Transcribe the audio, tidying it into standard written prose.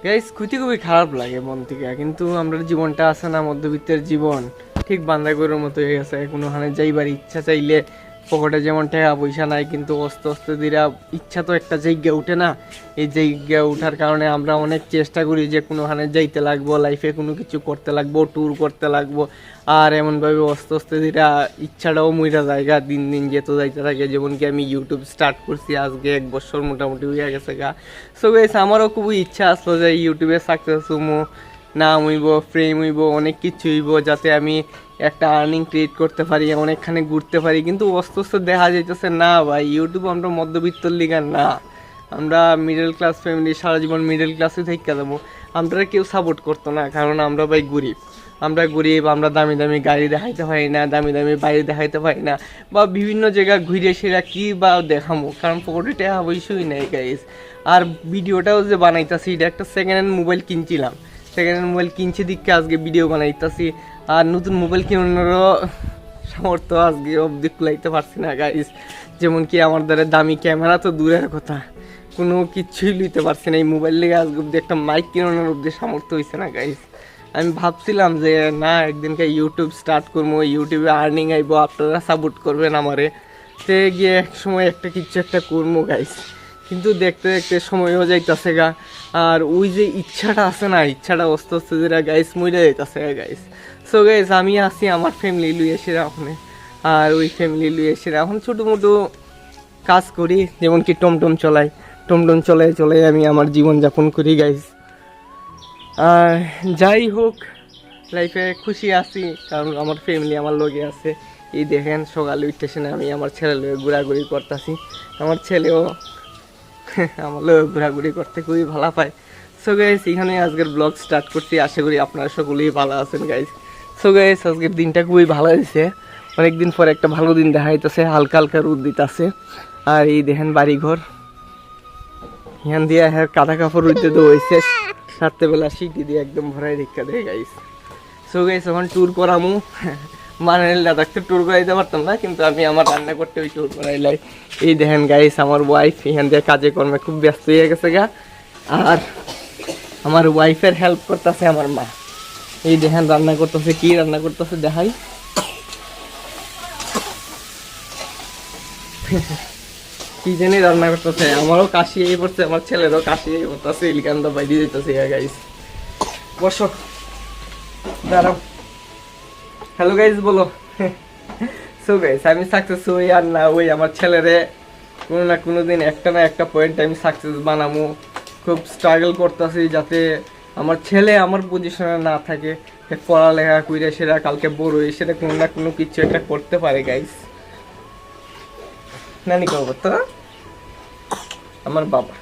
Guys খুবই খারাপ লাগে মন থেকে, কিন্তু আমরা জীবনটা আছে না, মধ্যবিত্তের জীবন ঠিক বান্দাগরের মতো হয়ে গেছে। কোনোখানে যাইবার ইচ্ছা চাইলে পকেটে যেমন টাকা পয়সা নাই, কিন্তু আস্তে আস্তে ধীরে ইচ্ছা তো একটা জায়গা উঠে না। এই জায়গা উঠার কারণে আমরা অনেক চেষ্টা করি যে কোনোখানে যাইতে লাগবো, লাইফে কোনো কিছু করতে লাগবো, ট্যুর করতে লাগবো। আর এমনভাবে আস্তে আস্তে ধীরে ইচ্ছাটাও মইরা জায়গা দিন দিন যেতে যাইতে থাকে। যেমন কি আমি ইউটিউব স্টার্ট করছি আজকে 1 বছর মোটামুটি হয়ে গেছে গা। সো গাইস আমারও খুবই ইচ্ছা আসলো যে ইউটিউবে সাকসেস হবো, নাম হইব, ফ্রেম হইব, অনেক কিছু হইব, যাতে আমি একটা আর্নিং ক্রিয়েট করতে পারি, অনেকখানে ঘুরতে পারি। কিন্তু আস্তে আস্তে দেখা যাইতেছে না ভাই, ইউটিউব আমরা মধ্যবিত্তর লিগা না, আমরা মিডল ক্লাস ফ্যামিলি, সারা জীবন মিডল ক্লাসে থেকে যাবো। আমরা কেউ সাপোর্ট করতো না, কারণ আমরা ভাই গরিব। আমরা দামি দামি গাড়ি দেখাইতে পারি না, দামি দামি বাড়ি দেখাইতে পারি না, বা বিভিন্ন জায়গা ঘুরে সেরা কী বা দেখামো, কারণ পকেটে টাকা অবশ্যই নেই গাইস। আর ভিডিওটাও যে বানাইতেছি, এটা একটা সেকেন্ড হ্যান্ড মোবাইল কিনছিলাম, সেকেন্ড হ্যান্ড মোবাইল কিনছি দিকে আজকে ভিডিও বানাইতেছি। আর নতুন মোবাইল কেনারও সামর্থ্য আজকে অবধি কুলাইতে পারছি না গাইস। যেমন কি আমার দ্বারা দামি ক্যামেরা তো দূরের কথা, কোনো কিছুই লইতে পারছি না। এই মোবাইল লেগে আজকে অবধি একটা মাইক কেনানোর অবধি সামর্থ্য হয়েছে না গাইস। আমি ভাবছিলাম যে না, একদিনকে ইউটিউব স্টার্ট করবো, ইউটিউবে আর্নিং আইব, আপনারা সাপোর্ট করবেন আমারে, তে গিয়ে এক সময় একটা কিছু একটা করবো গাইস। কিন্তু দেখতে দেখতে সময়ও যাইতেছে গা। আর ওই যে ইচ্ছাটা আছে না, ইচ্ছাটা আস্তে আস্তে যেটা গাইস মরে যাইতেছে গাইস। সো গাইস আমি আছি আমার ফ্যামিলি লুয়ে এসে ওখানে, আর ওই ফ্যামিলি লুয়ে এসে এখন ছোটো মোটো কাজ করি, যেমন কি টমটম চলাই, টমটম চলে চলে আমি আমার জীবনযাপন করি গাইস। আর যাই হোক, লাইফে খুশি আছি, কারণ আমার ফ্যামিলি আমার লগে আছে। এই দেখেন সকালে স্টেশনে আমি আমার ছেলে লগে ঘোরাঘুরি করতেছি, আমার ছেলেও আমার লগে ঘোরাঘুরি করতে খুবই ভালো পায়। সো গাইস এখানে আজকের ব্লগ স্টার্ট করছি, আশা করি আপনারা সকলেই ভালো আছেন গাইস। সো গাইস আজকের দিনটা খুবই ভালো হয়েছে, অনেকদিন পর একটা ভালো দিন দেখা যাইতেছে, হালকা হালকা রোদ দিতেছে। আর এই দেখেন বাড়িঘর, এখান দিয়ে কাদা কাপড় উঠতে তো হয়েছে, রাত্রেবেলা সিটি দিয়ে একদম ভরাই রেখা দেয় গাইস। সো গাইস এখন ট্যুর করামু, মানে লাদাখ তো ট্যুর করাইতে পারতাম না, কিন্তু আমি আমার রান্না করতে ওই ট্যুর করাইলাই। এই দেখেন গাইস আমার ওয়াইফ এখান দিয়ে কাজে কর্মে খুব ব্যস্ত হয়ে গেছে গা। আর আমার ওয়াইফের হেল্প করতেছে আমার মা, এই দেখেন রান্না করতেছে, কি রান্না করতেছে দেখাই। কি জানি রান্না করতেছে, আমারও কাশি এই পড়ছে, আমার ছেলেরও কাশি এই পড়তেছে, ইলকান্দা বাইরে যেতেছে গাইস। বসো, দাঁড়াও, হ্যালো গাইস বলো। সো গাইস আমি সাকসেস হই আর না ওই, আমার ছেলেরে কোনো না কোনো দিন একটা না একটা পয়েন্ট আমি সাকসেস বানাবো। খুব স্ট্রাগল করতেছি যাতে আমার ছেলে আমার পজিশনে না থাকে, পড়ালেখা কইরে সেটা কালকে বড় হয়ে সেটা কোনো না কোনো কিছু একটা করতে পারে গাইস। নানি করবো তো আমার বাবা।